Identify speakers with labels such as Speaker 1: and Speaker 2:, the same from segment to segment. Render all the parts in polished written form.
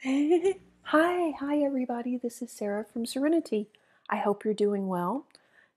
Speaker 1: Hi everybody. This is Sarah from Serenity. I hope you're doing well.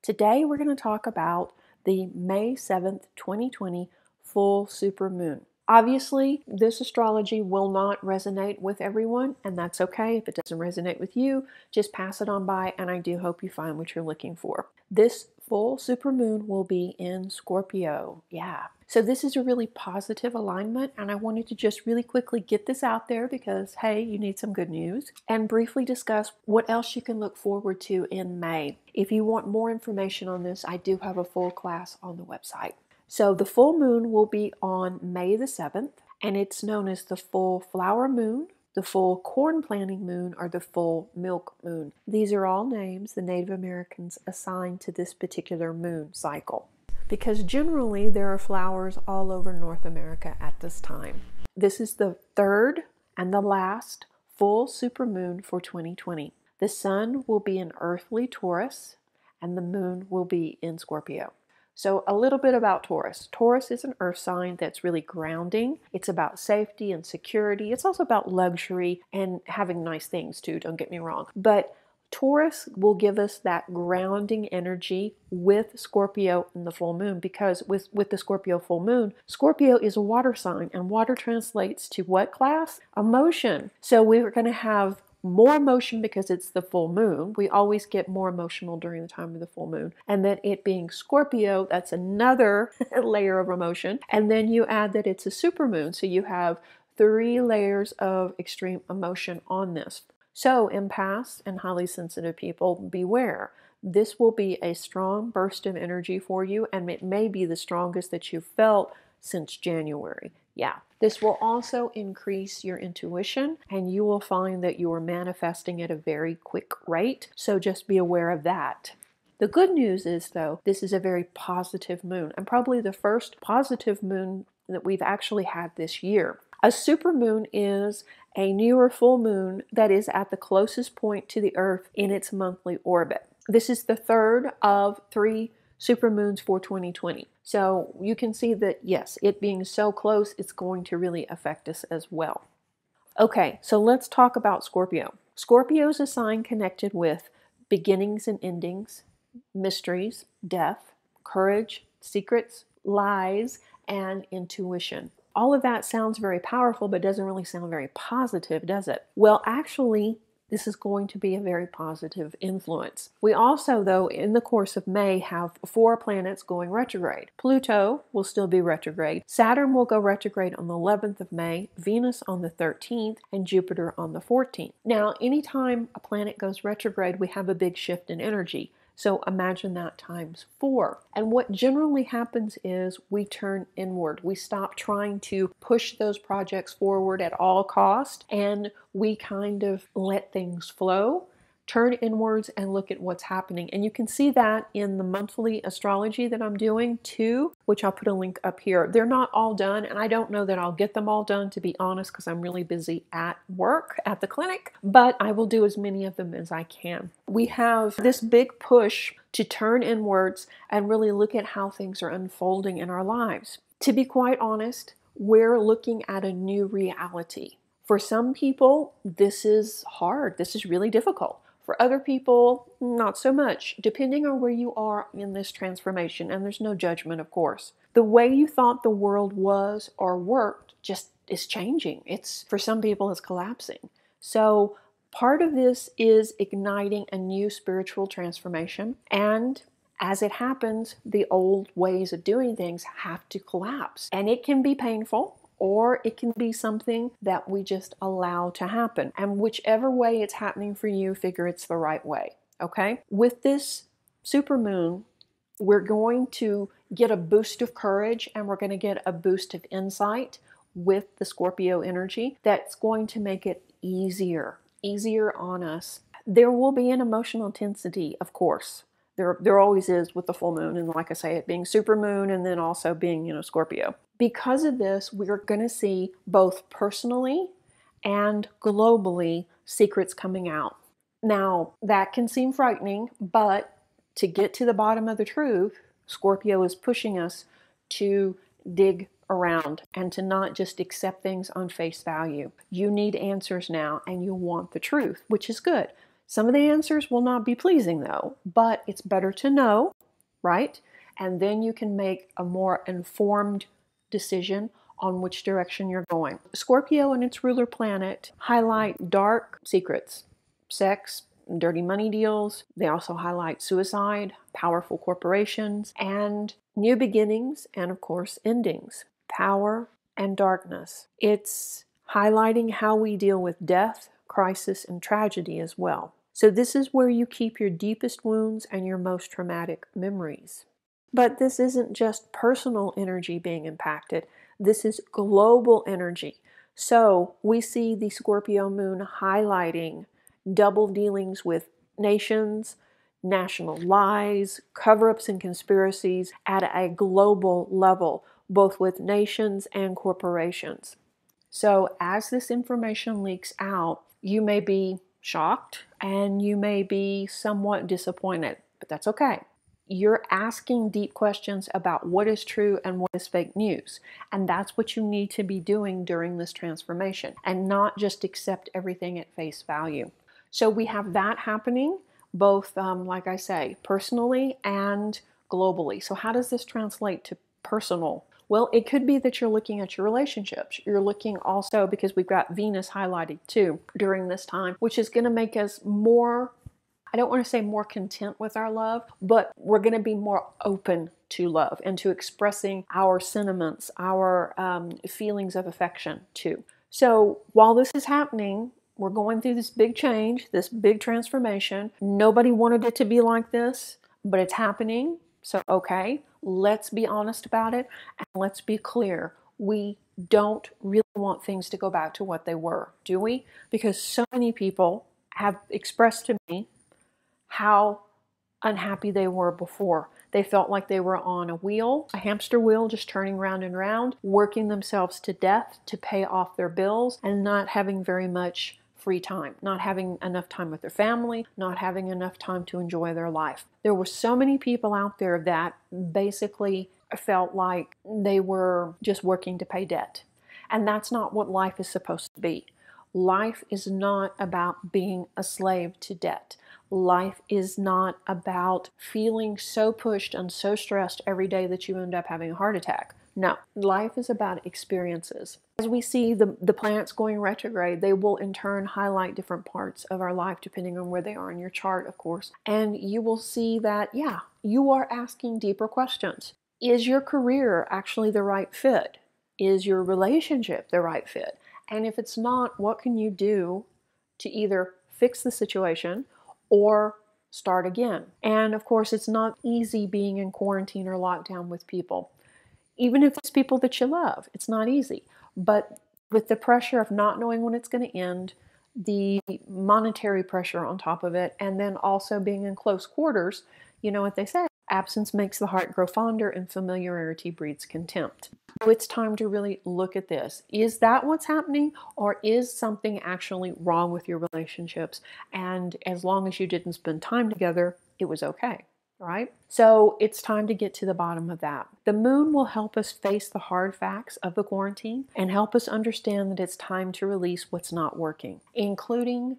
Speaker 1: Today we're going to talk about the May 7th, 2020 full supermoon. Obviously, this astrology will not resonate with everyone, and that's okay. If it doesn't resonate with you, just pass it on by, and I do hope you find what you're looking for. This full supermoon will be in Scorpio. Yeah. So this is a really positive alignment, and I wanted to just really quickly get this out there because, hey, you need some good news, and briefly discuss what else you can look forward to in May. If you want more information on this, I do have a full class on the website. So the full moon will be on May the 7th, and it's known as the full flower moon, the full corn planting moon, or the full milk moon. These are all names the Native Americans assigned to this particular moon cycle, because generally there are flowers all over North America at this time. This is the third and the last full supermoon for 2020. The sun will be in earthly Taurus, and the moon will be in Scorpio. So a little bit about Taurus. Taurus is an earth sign that's really grounding. It's about safety and security. It's also about luxury and having nice things too, don't get me wrong. But Taurus will give us that grounding energy with Scorpio in the full moon, because with the Scorpio full moon, Scorpio is a water sign, and water translates to what class? Emotion. So we're going to have more emotion because it's the full moon. We always get more emotional during the time of the full moon. And then it being Scorpio, that's another layer of emotion. And then you add that it's a supermoon. So you have 3 layers of extreme emotion on this. So empaths and highly sensitive people, beware. This will be a strong burst of energy for you, and it may be the strongest that you've felt since January. Yeah. This will also increase your intuition, and you will find that you are manifesting at a very quick rate. So just be aware of that. The good news is, though, this is a very positive moon, and probably the first positive moon that we've actually had this year. A supermoon is a newer full moon that is at the closest point to the Earth in its monthly orbit. This is the third of 3 supermoons for 2020. So you can see that, yes, it being so close, it's going to really affect us as well. Okay, so let's talk about Scorpio. Scorpio is a sign connected with beginnings and endings, mysteries, death, courage, secrets, lies, and intuition. All of that sounds very powerful, but doesn't really sound very positive, does it? Well, actually, this is going to be a very positive influence. We also, though, in the course of May, have 4 planets going retrograde. Pluto will still be retrograde. Saturn will go retrograde on the 11th of May, Venus on the 13th, and Jupiter on the 14th. Now, anytime a planet goes retrograde, we have a big shift in energy. So imagine that times 4. And what generally happens is we turn inward. We stop trying to push those projects forward at all cost, and we kind of let things flow, turn inwards, and look at what's happening. And you can see that in the monthly astrology that I'm doing too, which I'll put a link up here. They're not all done, and I don't know that I'll get them all done, to be honest, because I'm really busy at work at the clinic, but I will do as many of them as I can. We have this big push to turn inwards and really look at how things are unfolding in our lives. To be quite honest, we're looking at a new reality. For some people, this is hard. This is really difficult. For other people, not so much, depending on where you are in this transformation. And there's no judgment, of course. The way you thought the world was or worked just is changing. For some people, it's collapsing. So part of this is igniting a new spiritual transformation. And as it happens, the old ways of doing things have to collapse. And it can be painful, or it can be something that we just allow to happen. And whichever way it's happening for you, figure it's the right way, okay? With this supermoon, we're going to get a boost of courage, and we're going to get a boost of insight with the Scorpio energy that's going to make it easier on us. There will be an emotional intensity, of course. There always is with the full moon, and like I say, it being supermoon and then also being, Scorpio. Because of this, we're going to see both personally and globally secrets coming out. Now, that can seem frightening, but to get to the bottom of the truth, Scorpio is pushing us to dig around and to not just accept things on face value. You need answers now and you want the truth, which is good. Some of the answers will not be pleasing though, but it's better to know, right? And then you can make a more informed decision on which direction you're going. Scorpio and its ruler planet highlight dark secrets, sex, dirty money deals. They also highlight suicide, powerful corporations, and new beginnings, and of course, endings, power and darkness. It's highlighting how we deal with death, crisis, and tragedy as well. So this is where you keep your deepest wounds and your most traumatic memories. But this isn't just personal energy being impacted. This is global energy. So we see the Scorpio moon highlighting double dealings with nations, national lies, cover-ups and conspiracies at a global level, both with nations and corporations. So as this information leaks out, you may be shocked and you may be somewhat disappointed, but that's okay. You're asking deep questions about what is true and what is fake news. And that's what you need to be doing during this transformation and not just accept everything at face value. So we have that happening both, like I say, personally and globally. So how does this translate to personal? Well, it could be that you're looking at your relationships. You're looking also, because we've got Venus highlighted too during this time, which is going to make us more, I don't want to say more content with our love, but we're going to be more open to love and to expressing our sentiments, our feelings of affection too. So while this is happening, we're going through this big change, this big transformation. Nobody wanted it to be like this, but it's happening. So, okay, let's be honest about it and let's be clear. We don't really want things to go back to what they were, do we? Because so many people have expressed to me how unhappy they were before. They felt like they were on a wheel, a hamster wheel, just turning round and round, working themselves to death to pay off their bills and not having very much free time, not having enough time with their family, not having enough time to enjoy their life. There were so many people out there that basically felt like they were just working to pay debt. And that's not what life is supposed to be. Life is not about being a slave to debt. Life is not about feeling so pushed and so stressed every day that you end up having a heart attack. No, life is about experiences. As we see the planets going retrograde, they will in turn highlight different parts of our life depending on where they are in your chart, of course. And you will see that, yeah, you are asking deeper questions. Is your career actually the right fit? Is your relationship the right fit? And if it's not, what can you do to either fix the situation or start again? And of course, it's not easy being in quarantine or lockdown with people. Even if it's people that you love, it's not easy. But with the pressure of not knowing when it's going to end, the monetary pressure on top of it, and then also being in close quarters, you know what they say, absence makes the heart grow fonder and familiarity breeds contempt. So it's time to really look at this. Is that what's happening, or is something actually wrong with your relationships? And as long as you didn't spend time together, it was okay. Right? So it's time to get to the bottom of that. The moon will help us face the hard facts of the quarantine and help us understand that it's time to release what's not working, including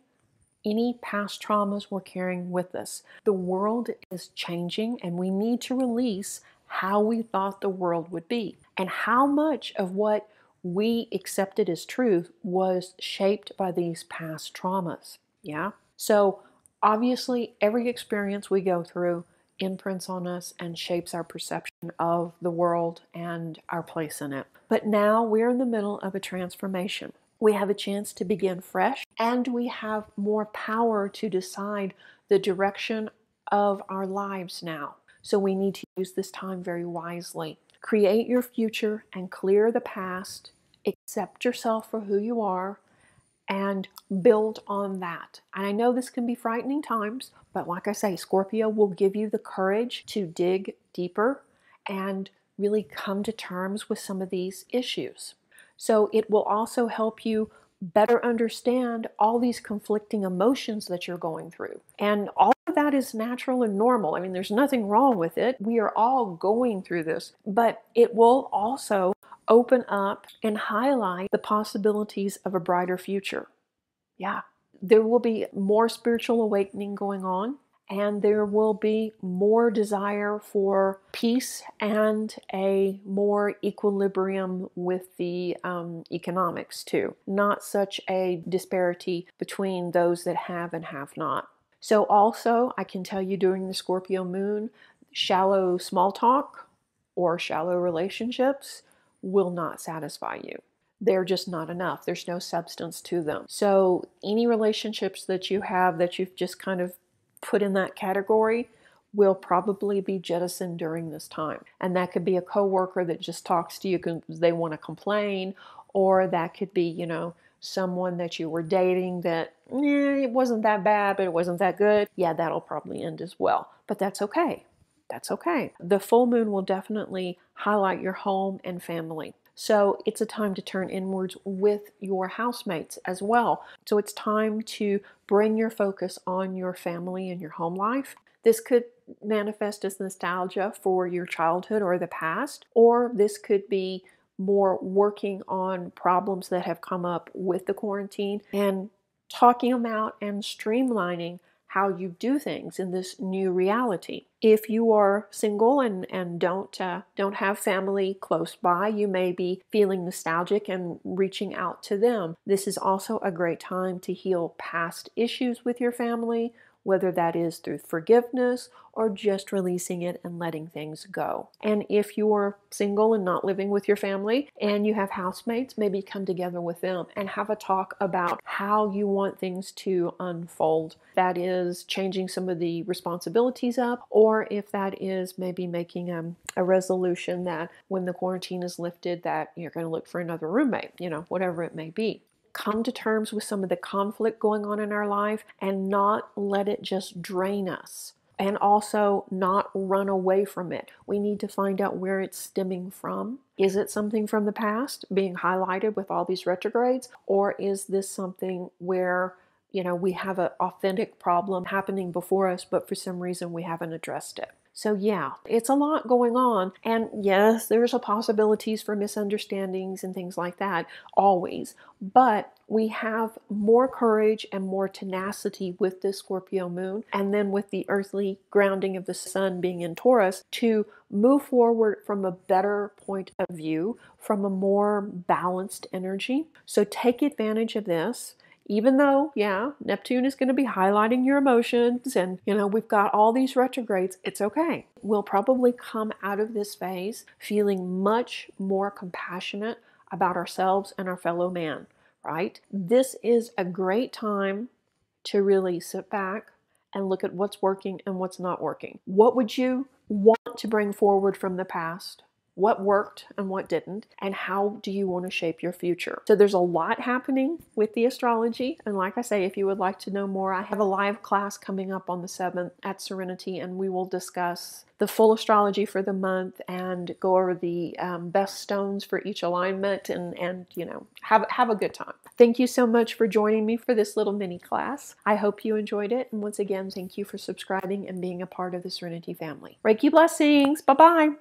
Speaker 1: any past traumas we're carrying with us. The world is changing and we need to release how we thought the world would be and how much of what we accepted as truth was shaped by these past traumas. Yeah? So obviously every experience we go through imprints on us and shapes our perception of the world and our place in it. But now we're in the middle of a transformation. We have a chance to begin fresh, and we have more power to decide the direction of our lives now. So we need to use this time very wisely. Create your future and clear the past. Accept yourself for who you are and build on that. And I know this can be frightening times, but like I say, Scorpio will give you the courage to dig deeper and really come to terms with some of these issues. So it will also help you better understand all these conflicting emotions that you're going through. And all of that is natural and normal. I mean, there's nothing wrong with it. We are all going through this, but it will also open up and highlight the possibilities of a brighter future. Yeah, there will be more spiritual awakening going on, and there will be more desire for peace and a more equilibrium with the economics too. Not such a disparity between those that have and have not. So also, I can tell you during the Scorpio moon, shallow small talk or shallow relationships will not satisfy you. They're just not enough. There's no substance to them. So any relationships that you have that you've just kind of put in that category will probably be jettisoned during this time. And that could be a coworker that just talks to you because they want to complain, or that could be, you know, someone that you were dating that, it wasn't that bad, but it wasn't that good. Yeah, that'll probably end as well. But that's okay. That's okay. The full moon will definitely highlight your home and family. So it's a time to turn inwards with your housemates as well. So it's time to bring your focus on your family and your home life. This could manifest as nostalgia for your childhood or the past, or this could be more working on problems that have come up with the quarantine and talking them out and streamlining how you do things in this new reality. If you are single and don't have family close by, you may be feeling nostalgic and reaching out to them. This is also a great time to heal past issues with your family, whether that is through forgiveness or just releasing it and letting things go. And if you're single and not living with your family and you have housemates, maybe come together with them and have a talk about how you want things to unfold. That is changing some of the responsibilities up, or if that is maybe making a resolution that when the quarantine is lifted that you're going to look for another roommate, whatever it may be. Come to terms with some of the conflict going on in our life and not let it just drain us. And also not run away from it. We need to find out where it's stemming from. Is it something from the past being highlighted with all these retrogrades? Or is this something where, we have an authentic problem happening before us, but for some reason we haven't addressed it? So yeah, it's a lot going on. And yes, there's a possibilities for misunderstandings and things like that, always. But we have more courage and more tenacity with this Scorpio moon, and then with the earthly grounding of the sun being in Taurus, to move forward from a better point of view, from a more balanced energy. So take advantage of this. Even though, Neptune is going to be highlighting your emotions and, we've got all these retrogrades, it's okay. We'll probably come out of this phase feeling much more compassionate about ourselves and our fellow man, right? This is a great time to really sit back and look at what's working and what's not working. What would you want to bring forward from the past? What worked and what didn't, and how do you want to shape your future? So there's a lot happening with the astrology. And like I say, if you would like to know more, I have a live class coming up on the 7th at Serenity, and we will discuss the full astrology for the month and go over the best stones for each alignment and have a good time. Thank you so much for joining me for this little mini class. I hope you enjoyed it. And once again, thank you for subscribing and being a part of the Serenity family. Reiki blessings. Bye-bye.